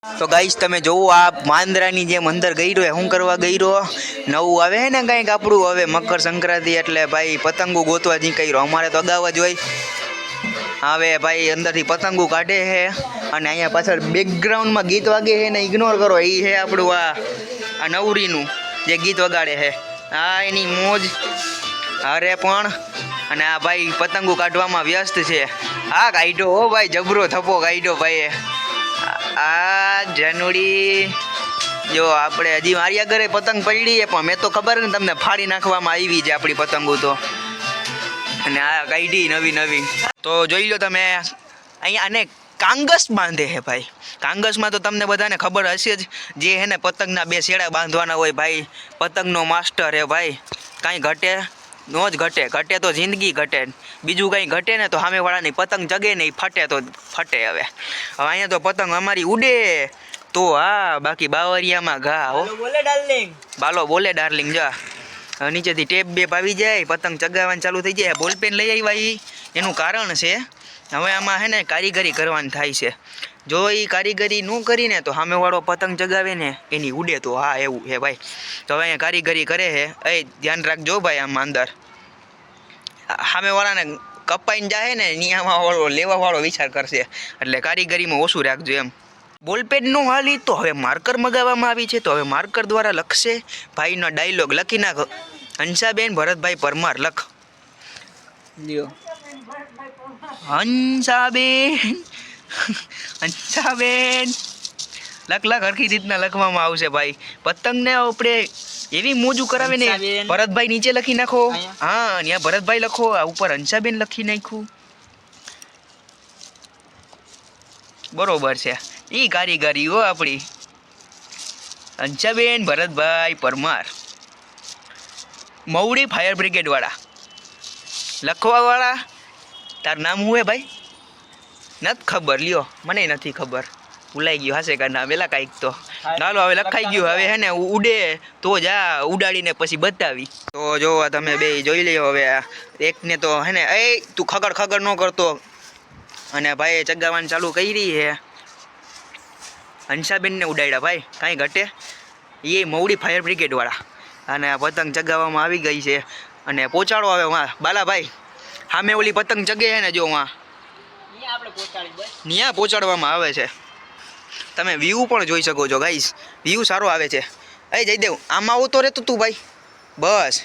તો ગાઈસ તમે જોવો આ માંદરાની જેમ અંદર ગઈરો શું કરવા ગઈરો નવું આવે હે ને કંઈક આપણું હવે મકર સંક્રાંતિ એટલે ભાઈ પતંગો ગોતવા જી કર્યો અમારે તો અગાઉ જ હોય હવે ભાઈ અંદરથી પતંગો કાઢે છે અને અહીંયા પાછળ બેકગ્રાઉન્ડમાં ગીત વાગે છે ને ઇગ્નોર કરો એ છે આપણું આ નવરીનું જે ગીત વગાડે છે આ એની મોજ અરે પણ અને આ ભાઈ પતંગો કાઢવામાં વ્યસ્ત છે આ કાઢ્યો હો ભાઈ જબરો થપ્પો કાઢ્યો ભાઈ આ જનુડી જો આપણે હજી મારી આગળ પતંગ પડી છે પણ મેં તો ખબર ને તમને ફાડી નાખવામાં આવી છે આપણી પતંગો તો અને આ કાઢી નવી તો જોઈ લો તમે અહીંયા આને કાંગસ બાંધે છે ભાઈ કાંગસમાં તો તમને બધાને ખબર હશે જ જે હે ને પતંગના બે શેડા બાંધવાના હોય ભાઈ પતંગનો માસ્ટર હે ભાઈ કાંઈ ઘટે નો જ ઘટે તો જિંદગી ઘટે બીજું કંઈ ઘટે ને તો સામેવાળાની પતંગ જગે ને એ ફટે તો ફટે હવે અહીંયા તો પતંગ અમારી ઉડે તો હા બાકી બાવરિયામાં ઘા હો બાલો બોલે ડાર્લિંગ જા નીચેથી ટેપ બેપ આવી જાય પતંગ ચગાવવાનું ચાલુ થઈ જાય બોલપેન લઈ આવ્યા એનું કારણ છે હવે આમાં હે ને કારીગરી કરવાની થાય છે જો એ કારીગરી ન કરીને તો સામેવાળો પતંગ ચગાવે ને એની ઉડે તો હા એવું છે ભાઈ તો હવે અહીંયા કારીગરી કરે છે એ ધ્યાન રાખજો ભાઈ આમાં અંદર સામેવાળાને કપાઈને જાય ને નિયામાં વાળો લેવાવાળો વિચાર કરશે એટલે કારીગરીમાં ઓછું રાખજો એમ બોલપેન નો હાલી તો હવે માર્કર મગાવવામાં આવી છે તો હવે માર્કર દ્વારા લખશે ભાઈનો ડાયલોગ લખી નાખો હંસાબેન ભરતભાઈ પરમાર લખ લ્યો હંસાબેન લખ હરખી રીતના લખવામાં આવશે ભાઈ પતંગને આપણે એવી મોજું કરાવે ને ભરતભાઈ નીચે લખી નાખો હા ત્યાં ભરતભાઈ લખો આ ઉપર હંસાબેન લખી નાખ્યું બરોબર છે એ કારીગરી હો આપણી હંસાબેન ભરતભાઈ પરમાર મવડી ફાયર બ્રિગેડ વાળા લખવા વાળા તાર નામ હું હે ભાઈ નથી ખબર લ્યો મને નથી ખબર ભૂલાઈ ગયું હશે કા ના વેલા કાંઈક તો ચાલો હવે લખાઈ ગયું હવે હે ને ઉડે તો જા ઉડાડીને પછી બતાવી તો જો તમે બે જોઈ લ્યો હવે એકને તો હે ને એ તું ખગડ ન કરતો અને ભાઈ ચગાવવાનું ચાલુ કરી છે હંસાબેનને ઉડાડ્યા ભાઈ કાંઈ ઘટે એ મવડી ફાયર બ્રિગેડ વાળા અને આ પતંગ ચગાવવામાં આવી ગઈ છે અને પહોંચાડો હવે વાં બાલાભાઈ સામે ઓલી પતંગ ચગે છે ને જો વાં ત્યાં પહોંચાડવામાં આવે છે તમે વ્યૂ પણ જોઈ શકો છો ગાઈસ વ્યૂ સારો આવે છે એ જયદેવ આમાં આવતો રહેતો તું ભાઈ બસ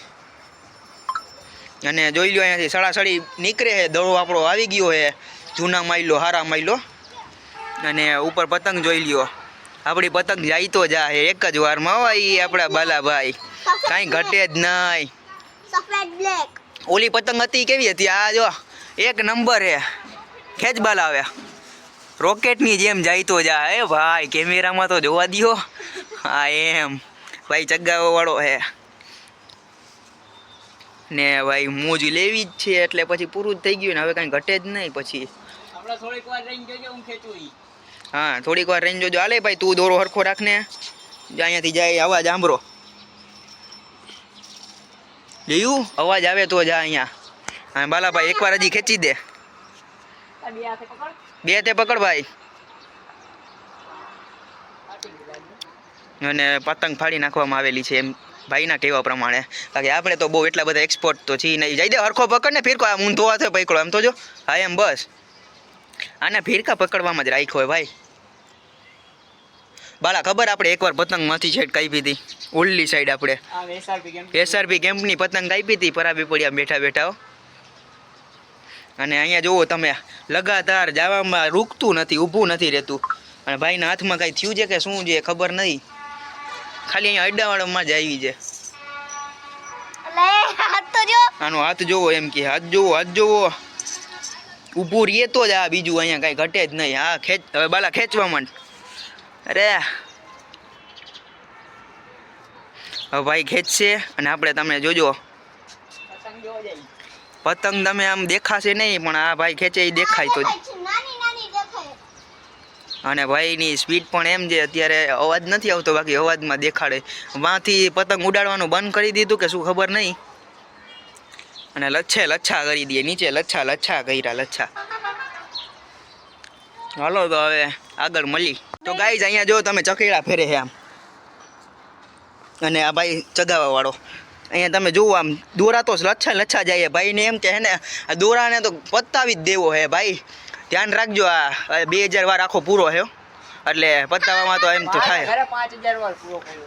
અને જોઈ લો અહીંયાથી સળાસળી નીકળે છે દડો આપણો આવી ગયો છે જૂના માઇલો હારા માઇલો અને ઉપર પતંગ જોઈ લ્યો આપણી પતંગ જાય તો જાય એક જ વારમાં હોય એ આપણા બાલાભાઈ કાંઈ ઘટે જ નહીં ઓલી પતંગ હતી કેવી હતી આ જો એક નંબર હે ખેંચ બાલાવે રોકેટની જેમ જાય તો જાય ભાઈ કેમેરામાં તો જોવા દ્યો હા એમ ભાઈ ચગાવવા વાળો હે ને ભાઈ મોજ લેવી જ છે એટલે પછી પૂરું જ થઈ ગયું ને હવે કાંઈ ઘટે જ નહીં પછી હા થોડીક વાર રહીને જોજો હાલે ભાઈ તું દોરો હરખો રાખને અહીંયાથી જાય અવાજ સાંભળો જોયું અવાજ આવે તો જા અહીંયા હા બાલાભાઈ એકવાર હજી ખેંચી દે બે તે પકડ ભાઈ અને પતંગ ફાડી નાખવામાં આવેલી છે એમ ભાઈના કહેવા પ્રમાણે બાકી આપણે તો બહુ એટલા બધા એક્સપર્ટ તો છીએ નહીં જઈ દે હરખો પકડ ને ફિરકો આમ ઊંધો હાથે પકડો એમ તો જો હા એમ બસ આને ફિરકા પકડવામાં જ રાખ્યો હોય ભાઈ બાલા ખબર આપણે એકવાર પતંગમાંથી સાઈડ કાપી હતી ઓલ્લી સાઈડ આપણે એસઆરપી કેમ્પની પતંગ કાપી હતી પરાબી પડ્યા બેઠા બેઠા અને અહીંયા જુઓ તમે લગાતાર જવામાં રૂકતું નથી ઊભું નથી રહેતું અને ભાઈના હાથમાં કાંઈ થયું છે કે શું છે ખબર નહીં ખાલી અહીંયા અડ્ડાવાળામાં જ આવી છે આનો હાથ જોવો એમ કે હાથ જોવો ઊભું રહીએ તો જ આ બીજું અહીંયા કાંઈ ઘટે જ નહીં હા ખેંચ હવે બાલા ખેંચવા માંડ અરે હવે ભાઈ ખેંચશે અને આપણે તમે જોજો પતંગ તમે આમ દેખાશે નહીં પણ આ ભાઈ ખેંચે એ દેખાય તો જ અને ભાઈની સ્પીડ પણ એમ છે અત્યારે અવાજ નથી આવતો બાકી અવાજમાં દેખાડે વાંથી પતંગ ઉડાડવાનું બંધ કરી દીધું કે શું ખબર નહીં અને લચ્છા કરી દઈએ નીચે લચ્છા કર્યા હાલો તો હવે આગળ મળી. તો ગાઈઝ અહીંયા જો તમે ચકેડા ફેરે છે આમ, અને આ ભાઈ ચગાવવા વાળો અહીંયા તમે જુઓ આમ દોરા તો લચ્છા જાય ભાઈને એમ કે હે ને આ દોરાને તો પતાવી જ દેવો હે ભાઈ. ધ્યાન રાખજો, આ 2000 વાર આખો પૂરો છે એટલે પતાવવામાં તો એમ તો થાય.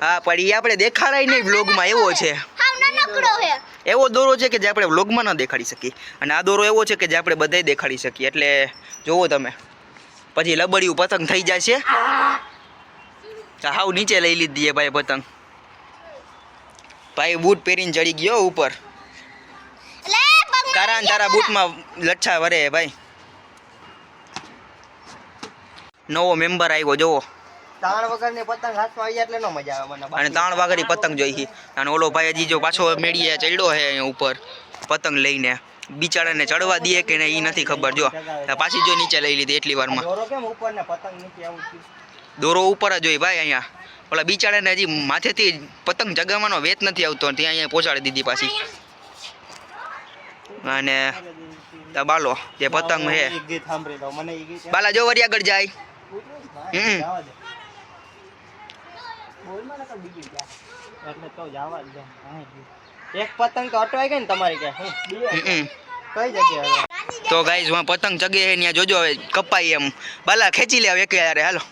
હા પણ એ આપણે દેખાડાય નહીં વ્લોગમાં, એવો છે એવો દોરો છે કે જે આપણે વ્લોગમાં ન દેખાડી શકીએ, અને આ દોરો એવો છે કે જે આપણે બધાય દેખાડી શકીએ. એટલે જોવો તમે, પછી લબડિયું પતંગ થઈ જશે. હાવ નીચે લઈ લીધી ભાઈ પતંગ. ભાઈ બૂટ પહેરીને ચડી ગયો ઉપર. તારા બૂટમાં લચ્છા વરે ભાઈ. નવો મેમ્બર આવ્યો જોવો. તાણ વગરની પતંગ હાથમાં આવી એટલે નો મજા આવે મને. અને તાણ વગરની પતંગ જોઈ. અને ઓલો ભાઈ હજી જો પાછો મેળીએ ચડ્યો છે અહીંયા ઉપર પતંગ લઈને. બિચારાને ચડવા દે કે નહીં એ નથી ખબર. જો પાછી જો નીચે લઈ લીધી એટલી વારમાં. દોરો કેમ ઉપર ને પતંગ નીચે આવું થયું? દોરો ઉપર જ હોય ભાઈ અહીંયા. ઓલા બિચારાને હજી માથેથી પતંગ ચગાવવાનો વેત નથી આવતો, ત્યાં અહીંયા પહોંચાડી દીધી પાછી. અને બાલો જે પતંગ છે ગીત સાંભળી દો મને. બાલા જો વરી આગળ જાય. એટલે તો જવા દે. એક પતંગ તો અટવાઈ ગઈ ને તમારી કે કઈ જગ્યાએ? તો ગાઈઝ વहाँ પતંગ ચગે છે ત્યાં જોજો હવે કપાઈ એમ. બાલા ખેંચી લે એક યારે હાલો.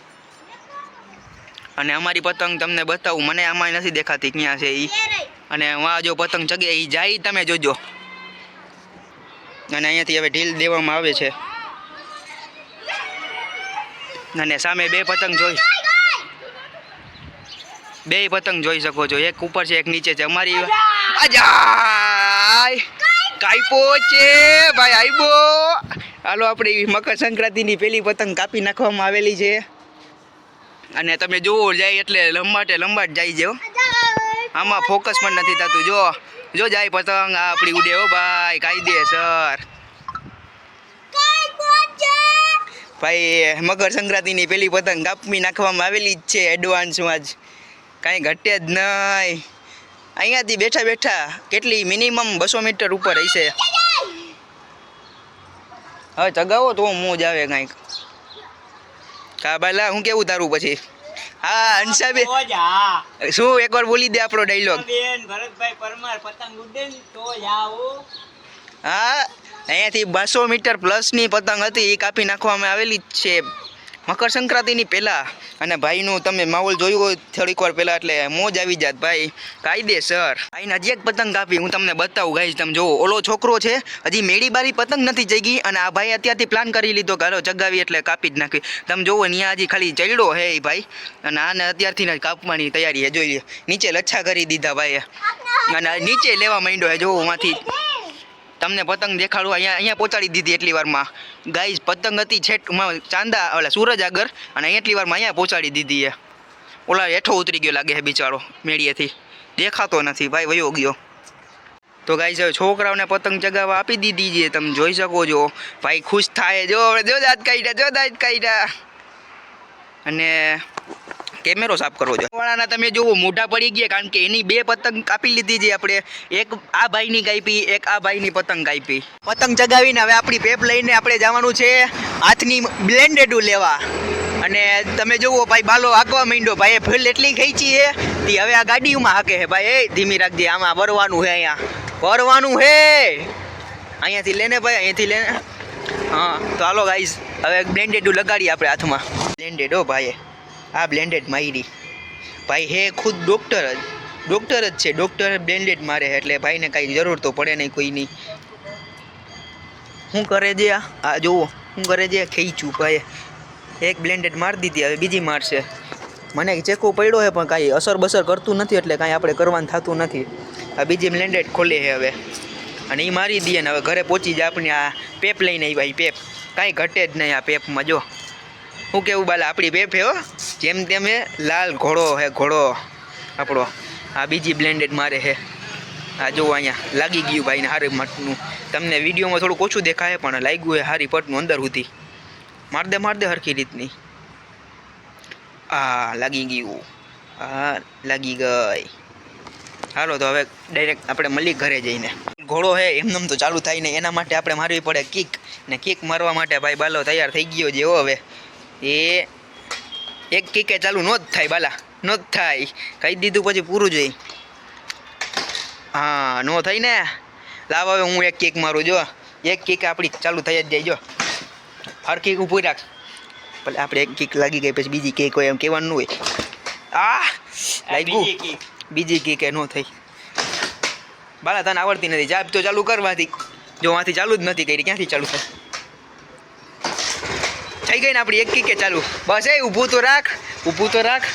અને અમારી પતંગ તમને બતાવું, મને આમાં નથી દેખાતી ક્યાં છે ઈ. અને વहाँ જો પતંગ ચગે ઈ જાય તમે જોજો. અને અહીંયાથી હવે ઢીલ દેવામાં આવે છે. અને સામે બે પતંગ જોઈ શકો છો, એક ઉપર છે એક નીચે છે. અમારી અજાય કાઈપો છે ભાઈ આઈબો. હાલો આપણી મકર સંક્રાંતિની પેલી પતંગ કાપી નાખવામાં આવેલી છે. અને તમે જોવો જાય એટલે લંબાટ જાય છે. આમાં ફોકસ પણ નથી થતું. જો જાય પતંગ આ આપણી ઉડે હો ભાઈ કાયદેસર. ભાઈ મકર સંક્રાંતિની પેલી પતંગ કાપી નાખવામાં આવેલી જ છે એડવાન્સમાં જ, કાંઈ ઘટે જ નહીં. અહીંયાથી બેઠા કેટલી મિનિમમ 200 મીટર ઉપર હશે. હવે ચગાવો તો મોજ આવે કાંઈક. કા બાલા હું કેવું તારું પછી? હા હંસાબેન શું એકવાર બોલી દે આપણો ડાયલોગ. ભરતભાઈ પરમાર પતંગ ઉડે ને તો જાઓ. હા અહીંયાથી 200 મીટર પ્લસની પતંગ હતી એ કાપી નાખવામાં આવેલી જ છે મકર સંક્રાંતિની પહેલાં. અને ભાઈનું તમે માહોલ જોયું હોય થોડીક વાર પહેલાં એટલે મોજ આવી જાત ભાઈ કાયદેસર. ભાઈને હજી એક પતંગ કાપી હું તમને બતાવું ગાઈઝ. તમે જુઓ ઓલો છોકરો છે હજી મેળી બારી પતંગ નથી જગી, અને આ ભાઈ અત્યારથી પ્લાન કરી લીધો કે હાલો ચગાવી એટલે કાપી જ નાખી. તમે જુઓ ત્યાં હજી ખાલી ચડ્યો હે એ ભાઈ, અને આને અત્યારથી જ કાપવાની તૈયારી છે. જોઈ લે નીચે લચ્છા કરી દીધા ભાઈએ, અને નીચે લેવા માંડ્યો હે. જોવો માંથી તમને પતંગ દેખાડું. અહીંયા પહોંચાડી દીધી એટલી વારમાં ગાઈઝ. પતંગ હતી છેટ ચાંદા ઓલા સૂરજ આગળ, અને એટલી વારમાં અહીંયા પહોંચાડી દીધી છે. ઓલા હેઠો ઉતરી ગયો લાગે છે બિચારો મેળીએથી, દેખાતો નથી ભાઈ, વયો ગયો. તો ગાઈઝ હવે છોકરાઓને પતંગ ચગાવવા આપી દીધી છે, તમે જોઈ શકો છો. ભાઈ ખુશ થાય. જો દાંત કાઢ્યા. અને કેમેરો સાફ કરવો જોઈએ વાળાના તમે જુઓ મોઢા પડી ગયા, કારણ કે એની 2 પતંગ કાપી લીધી છે આપણે. એક આ ભાઈની કાપી, એક આ ભાઈની પતંગ કાપી. પતંગ ચગાવીને હવે આપણી પેપ લઈને આપણે જવાનું છે હાથની બ્લેન્ડેડું લેવા. અને તમે જુઓ ભાઈ બાલો હાંકવા માંડ્યો. ભાઈ ફૂલ એટલી ખેંચી છે તે હવે આ ગાડીમાં હાકે છે ભાઈ. એ ધીમી રાખજે, આમાં ભરવાનું છે, અહીંયા અહીંયાથી લેને ભાઈ, અહીંયાથી લેને. હા તો હાલો ગાઈઝ હવે બ્લેન્ડેડું લગાડીએ આપણે હાથમાં. બ્લેન્ડેડ હો ભાઈ, આ બ્લેન્ડેડ મારી ભાઈ હે ખુદ ડૉક્ટર જ છે. ડૉક્ટર બ્લેન્ડેડ મારે એટલે ભાઈને કાંઈ જરૂર તો પડે નહીં કોઈની. શું કરે છે આ જુઓ શું કરે છે, ખેંચું ભાઈ. એક બ્લેન્ડેડ મારી દીધી, હવે બીજી મારશે. મને ચેકો પડ્યો છે પણ કાંઈ અસર બસર કરતું નથી, એટલે કાંઈ આપણે કરવાનું થતું નથી. આ બીજી બ્લેન્ડેડ ખોલે છે હવે, અને એ મારી દઈએ ને હવે ઘરે પહોંચી જાય. આપણે આ પેપ લઈને આવી પેપ, કાંઈ ઘટે જ નહીં આ પેપમાં. જો શું કેવું બાલા આપણી પેપ હે હો, જેમ તેમ હે. લાલ ઘોડો હે ઘોડો આપણો. આ બીજી બ્લેન્ડેડ મારે છે. આ જુઓ અહીંયા લાગી ગયું ભાઈને હારી મટનું. તમને વિડીયોમાં થોડુંક ઓછું દેખાય પણ લાગ્યું હોય હારી પટનું અંદર સુધી. માર દે હરખી રીતની. આ લાગી ગયું, હા લાગી ગઈ. હાલો તો હવે ડાયરેક્ટ આપણે મળી ઘરે જઈને. ઘોડો હે એમનેમ તો ચાલુ થાય ને, એના માટે આપણે મારવી પડે કિક. ને કિક મારવા માટે ભાઈ બાલો તૈયાર થઈ ગયો છે. હવે એ એક કિકે ચાલુ નો જ થાય બાલા, નો જ થાય. કહી દીધું પછી પૂરું જોઈ. હા નો થઈ ને. લાવ હવે હું એક કિક મારું. જો એક કિક આપણી ચાલુ થઈ જ જાય. જો હર કિક ઊભી રાખ. ભલે આપણે એક કિક લાગી ગઈ પછી બીજી કિક હોય એમ કહેવાનું ન હોય. લાગ્યું બીજી કિક એ નો થઈ. બાલા તને આવડતી નથી. જાપ તો ચાલુ કરવાથી. જો વાંથી ચાલુ જ નથી કરી, ક્યાંથી ચાલુ થાય? થઈ ગઈ ને આપણી એક કિકે ચાલુ. બસ એ ઊભું તો રાખ, ઊભું તો રાખ.